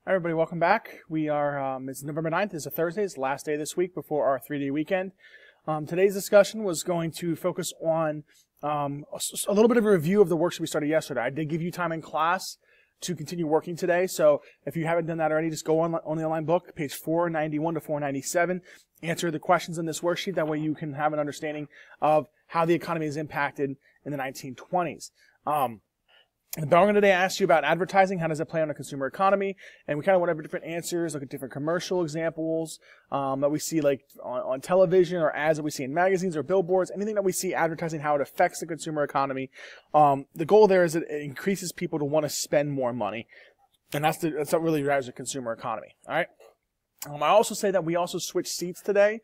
Hi everybody, welcome back. It's November 9th, it's a Thursday, it's the last day this week before our 3-day weekend. Today's discussion was going to focus on a little bit of a review of the worksheet we started yesterday. I did give you time in class to continue working today, so if you haven't done that already, just go on the online book, page 491 to 497, answer the questions in this worksheet. That way you can have an understanding of how the economy is impacted in the 1920s. The Belgian today asked you about advertising. How does it play on a consumer economy? And we kind of went over different answers, look at different commercial examples that we see like on television or ads that we see in magazines or billboards, anything that we see advertising, how it affects the consumer economy. The goal there is that it increases people to want to spend more money. And that's what really drives the consumer economy. All right. I also say that we also switched seats today.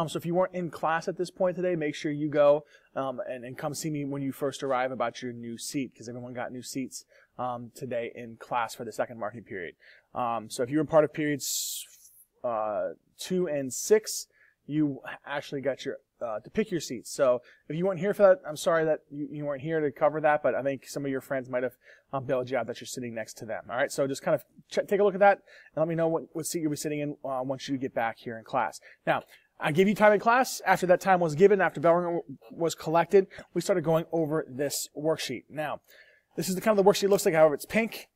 So if you weren't in class at this point today, make sure you go and come see me when you first arrive about your new seat, because everyone got new seats today in class for the second marking period. So if you were part of periods 2 and 6, you actually got your to pick your seats. So if you weren't here for that, I'm sorry that you weren't here to cover that, but I think some of your friends might have bailed you out that you're sitting next to them. All right, so just kind of take a look at that and let me know what seat you'll be sitting in once you get back here in class. Now, I gave you time in class. After that time was given, after bell was collected, we started going over this worksheet. Now, this is the kind of the worksheet looks like. However, it's pink.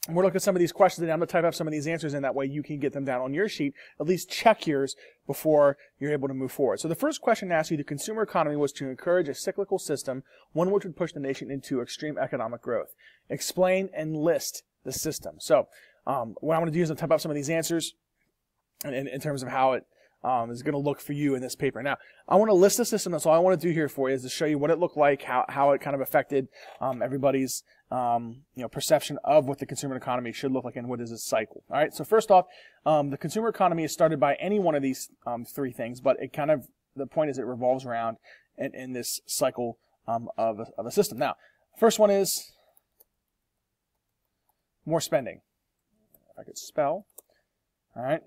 And we're looking at some of these questions, and I'm going to type up some of these answers in. That way you can get them down on your sheet. At least check yours before you're able to move forward. So the first question asks you, the consumer economy was to encourage a cyclical system, one which would push the nation into extreme economic growth. Explain and list the system. So what I'm going to do is I'll type up some of these answers in terms of how it is going to look for you in this paper. Now, I want to list the system. That's all I want to do here for you, is to show you what it looked like, how it kind of affected everybody's perception of what the consumer economy should look like and what is its cycle. All right. So first off, the consumer economy is started by any one of these three things, but it kind of, the point is it revolves around in this cycle of a system. Now, first one is more spending. If I could spell. All right.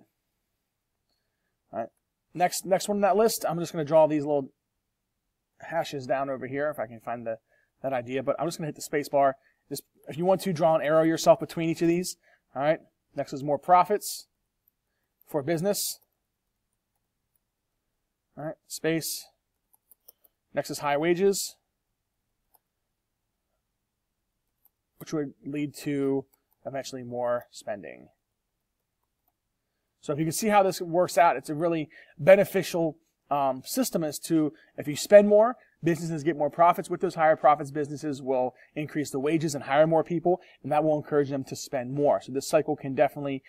All right. Next one on that list, I'm just going to draw these little hashes down over here if I can find that idea. But I'm just going to hit the space bar. Just, if you want to, draw an arrow yourself between each of these. All right. Next is more profits for business. All right. Space. Next is high wages, which would lead to eventually more spending. So if you can see how this works out, it's a really beneficial system as to, if you spend more, businesses get more profits. With those higher profits, businesses will increase the wages and hire more people, and that will encourage them to spend more. So this cycle can definitely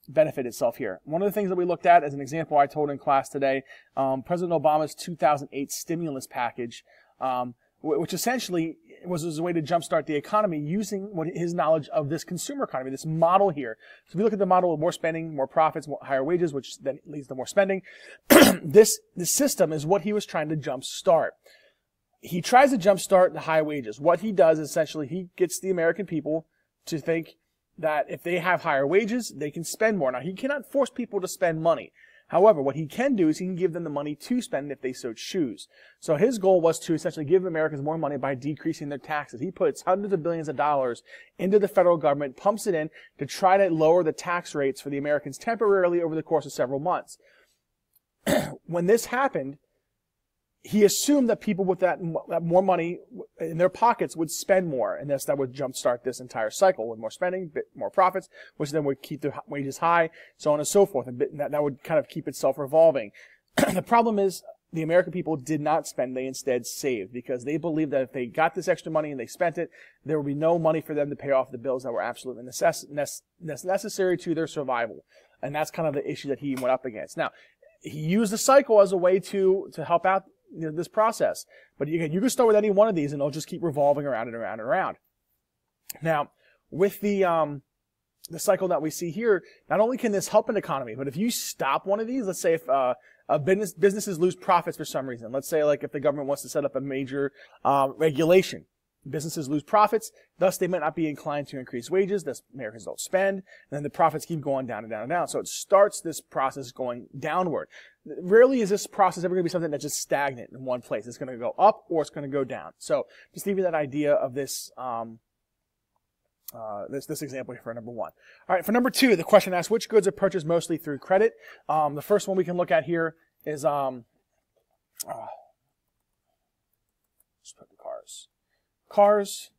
benefit itself here. One of the things that we looked at as an example I told in class today, President Obama's 2008 stimulus package, which essentially was a way to jumpstart the economy using his knowledge of this consumer economy, this model here. So if you look at the model of more spending, more profits, higher wages, which then leads to more spending, this system is what he was trying to jumpstart. He tries to jumpstart the high wages. What he does is essentially he gets the American people to think that if they have higher wages, they can spend more. Now, he cannot force people to spend money. However, what he can do is he can give them the money to spend if they so choose. So his goal was to essentially give Americans more money by decreasing their taxes. He puts hundreds of billions of dollars into the federal government, pumps it in to try to lower the tax rates for the Americans temporarily over the course of several months. When this happened, he assumed that people with that more money in their pockets would spend more, and that would jumpstart this entire cycle with more spending, more profits, which then would keep the wages high, so on and so forth, and that would kind of keep itself revolving. The problem is the American people did not spend, they instead saved, because they believed that if they got this extra money and they spent it, there would be no money for them to pay off the bills that were absolutely necessary to their survival. And that's kind of the issue that he went up against. Now, he used the cycle as a way to help out this process. But you can start with any one of these and it'll just keep revolving around and around and around. Now, with the cycle that we see here, not only can this help an economy, but if you stop one of these, let's say if businesses lose profits for some reason, let's say like if the government wants to set up a major regulation, businesses lose profits, thus they might not be inclined to increase wages, thus Americans don't spend, and then the profits keep going down and down and down. So it starts this process going downward. Rarely is this process ever going to be something that's just stagnant in one place. It's going to go up or it's going to go down. So just to give you that idea of this this example here for number 1. All right, for number 2, the question asks which goods are purchased mostly through credit. The first one we can look at here is let's put the cars,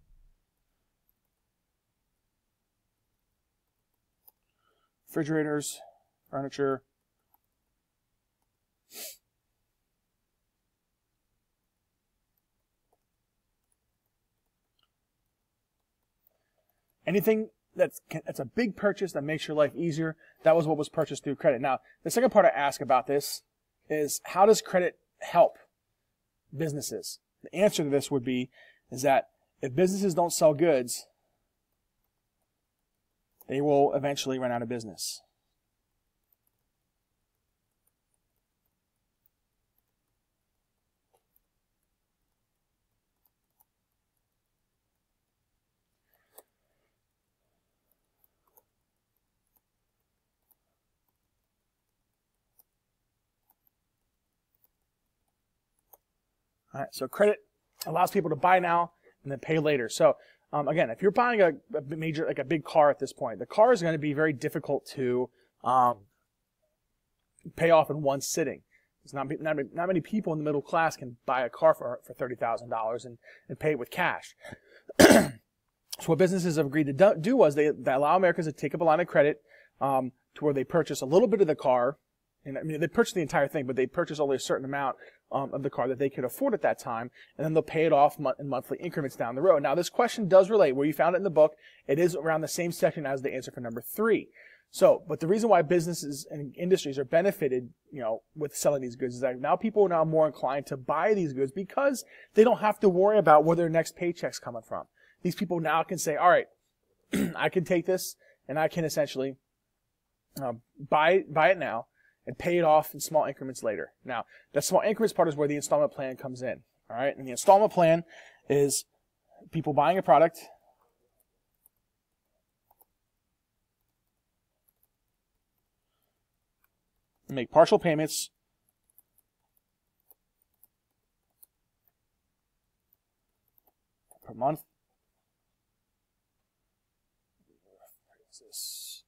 refrigerators, furniture, anything that's a big purchase that makes your life easier. That was what was purchased through credit. Now, the second part I ask about this is how does credit help businesses? The answer to this would be is that if businesses don't sell goods, they will eventually run out of business. All right, so credit allows people to buy now and then pay later. So again, if you're buying a major, like a big car at this point, the car is going to be very difficult to pay off in one sitting. There's not many people in the middle class can buy a car for $30,000 and pay it with cash. So what businesses have agreed to do was they allow Americans to take up a line of credit to where they purchase a little bit of the car. And I mean, they purchase the entire thing, but they purchase only a certain amount of the car that they could afford at that time, and then they'll pay it off in monthly increments down the road. Now, this question does relate. Where you found it in the book, it is around the same section as the answer for number 3. So, but the reason why businesses and industries are benefited, with selling these goods is that now people are now more inclined to buy these goods because they don't have to worry about where their next paycheck's coming from. These people now can say, all right, I can take this and I can essentially buy it now and pay it off in small increments later. Now, that small increments part is where the installment plan comes in. All right, and the installment plan is people buying a product, make partial payments per month. What is this?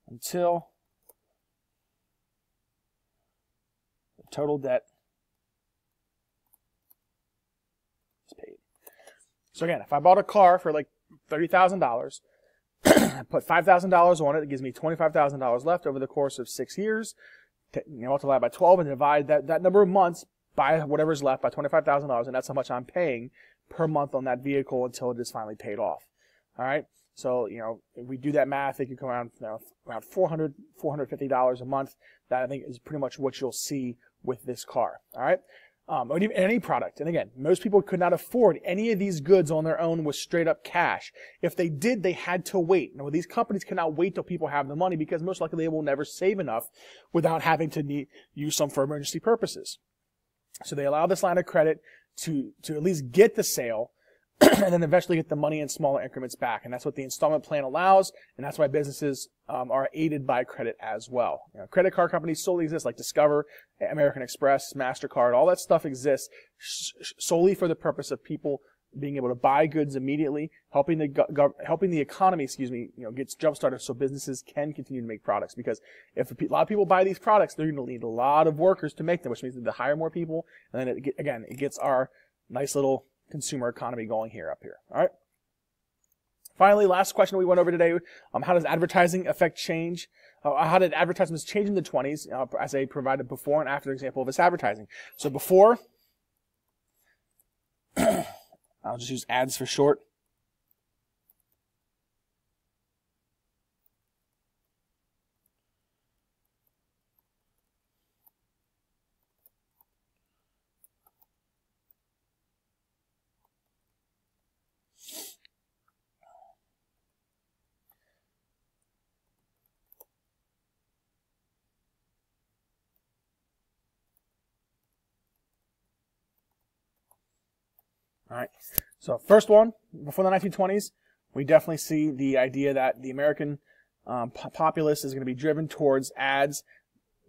Until the total debt is paid. So again, if I bought a car for like $30,000, I put $5,000 on it, it gives me $25,000 left over the course of 6 years. Multiply by 12 and divide that number of months by whatever's left by $25,000, and that's how much I'm paying per month on that vehicle until it is finally paid off. All right. So, if we do that math, it could come around, around $400, $450 a month. That, I think, is pretty much what you'll see with this car. All right? Or even any product. And again, most people could not afford any of these goods on their own with straight up cash. If they did, they had to wait. Now, these companies cannot wait till people have the money because most likely they will never save enough without having to use some for emergency purposes. So they allow this line of credit to at least get the sale, and then eventually get the money in smaller increments back. And that's what the installment plan allows, and that's why businesses are aided by credit as well. Credit card companies solely exist, like Discover, American Express, MasterCard, all that stuff exists solely for the purpose of people being able to buy goods immediately, helping the economy, gets jump-started so businesses can continue to make products. Because if a lot of people buy these products, they're going to need a lot of workers to make them, which means they have to hire more people, and then it gets our nice little consumer economy going here up here. All right. Finally, last question we went over today: how does advertising affect change? How did advertisements change in the 20s? As I provided before and after example of this advertising. So before, I'll just use ads for short. All right, so first one, before the 1920s, we definitely see the idea that the American populace is going to be driven towards ads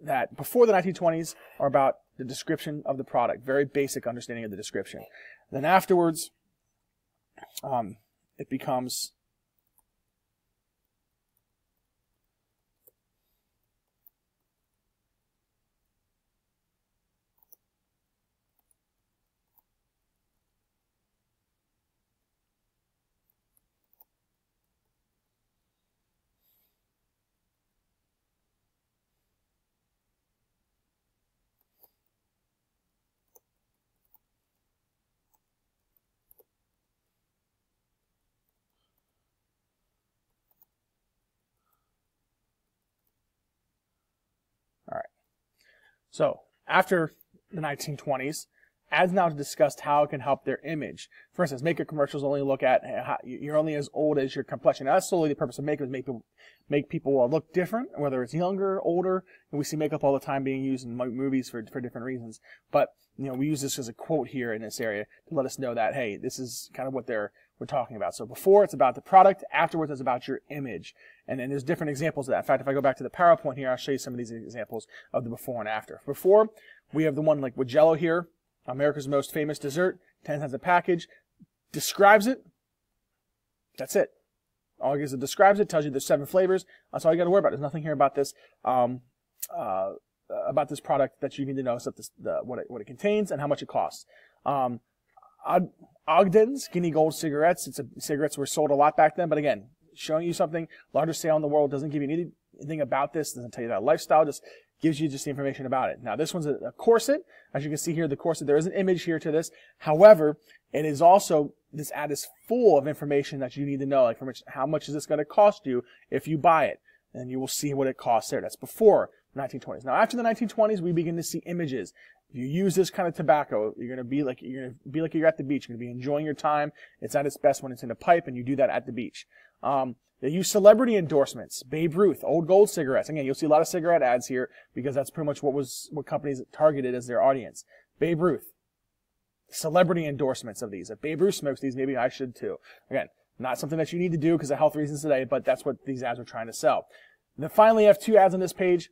that before the 1920s are about the description of the product, very basic understanding of the description. Then afterwards, it becomes so after the 1920s, ads now discussed how it can help their image. For instance, maker commercials only look at how you're only as old as your complexion. Now, that's solely the purpose of makeup, is make people look different, whether it's younger, older. And we see makeup all the time being used in movies for different reasons. But we use this as a quote here in this area to let us know that, hey, this is kind of what we're talking about. So before, it's about the product. Afterwards, it's about your image. And then there's different examples of that. In fact, if I go back to the PowerPoint here, I'll show you some of these examples of the before and after. Before, we have the one like with Jell-O here, America's most famous dessert, 10 cents a package, describes it. That's it. All it is, it describes it, tells you there's 7 flavors. That's all you got to worry about. There's nothing here about this product that you need to know, except what it contains and how much it costs. Ogden's Guinea Gold cigarettes. Cigarettes were sold a lot back then, but again, showing you something, largest sale in the world, doesn't give you anything about this, doesn't tell you that lifestyle, just gives you just the information about it. Now, this one's a corset. As you can see here, the corset, there is an image here to this. However, it is also, this ad is full of information that you need to know, like how much is this going to cost you if you buy it? And you will see what it costs there. That's before the 1920s. Now, after the 1920s, we begin to see images. If you use this kind of tobacco, you're going to be like you're at the beach. You're going to be enjoying your time. It's at its best when it's in a pipe, and you do that at the beach. They use celebrity endorsements. Babe Ruth, Old Gold cigarettes. Again, you'll see a lot of cigarette ads here because that's pretty much what companies targeted as their audience. Babe Ruth. Celebrity endorsements of these. If Babe Ruth smokes these, maybe I should too. Again, not something that you need to do because of health reasons today, but that's what these ads are trying to sell. And then finally, I have 2 ads on this page.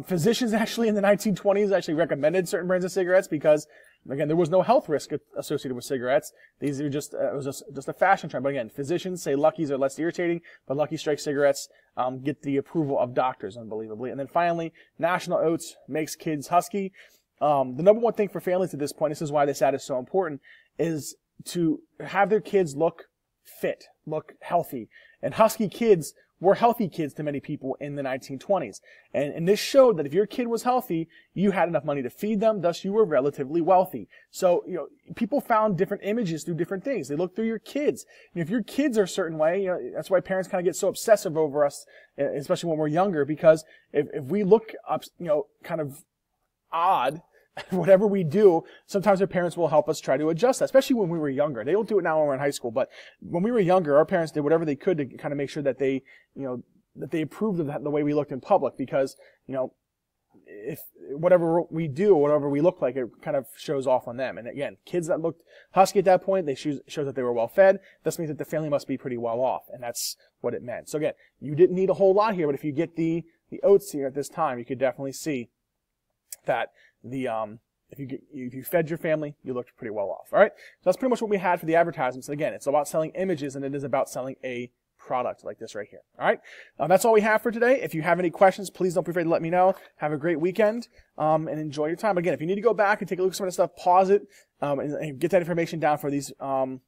Physicians actually in the 1920s actually recommended certain brands of cigarettes because, again, there was no health risk associated with cigarettes. These are just, it was just a fashion trend. But again, physicians say Lucky's are less irritating, but Lucky Strike cigarettes get the approval of doctors, unbelievably. And then finally, National Oats makes kids husky. The number one thing for families at this point, this is why this ad is so important, is to have their kids look fit, look healthy. And husky kids were healthy kids to many people in the 1920s. And this showed that if your kid was healthy, you had enough money to feed them, thus you were relatively wealthy. So, people found different images through different things. They looked through your kids. And if your kids are a certain way, that's why parents kind of get so obsessive over us, especially when we're younger, because if we look up, kind of odd, whatever we do, sometimes our parents will help us try to adjust that, especially when we were younger. They don't do it now when we're in high school, but when we were younger, our parents did whatever they could to kind of make sure that they, that they approved of the way we looked in public, because, if whatever we do, whatever we look like, it kind of shows off on them. And again, kids that looked husky at that point, they shows that they were well fed. This means that the family must be pretty well off, and that's what it meant. So again, you didn't need a whole lot here, but if you get the oats here at this time, you could definitely see that if you fed your family, you looked pretty well off. All right, so that's pretty much what we had for the advertisements. And again, it's about selling images, and it is about selling a product like this right here. All right, that's all we have for today. If you have any questions, please don't be afraid to let me know. Have a great weekend, and enjoy your time. Again, if you need to go back and take a look at some of the stuff, pause it, and get that information down for these for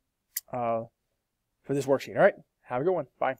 this worksheet. All right, have a good one. Bye.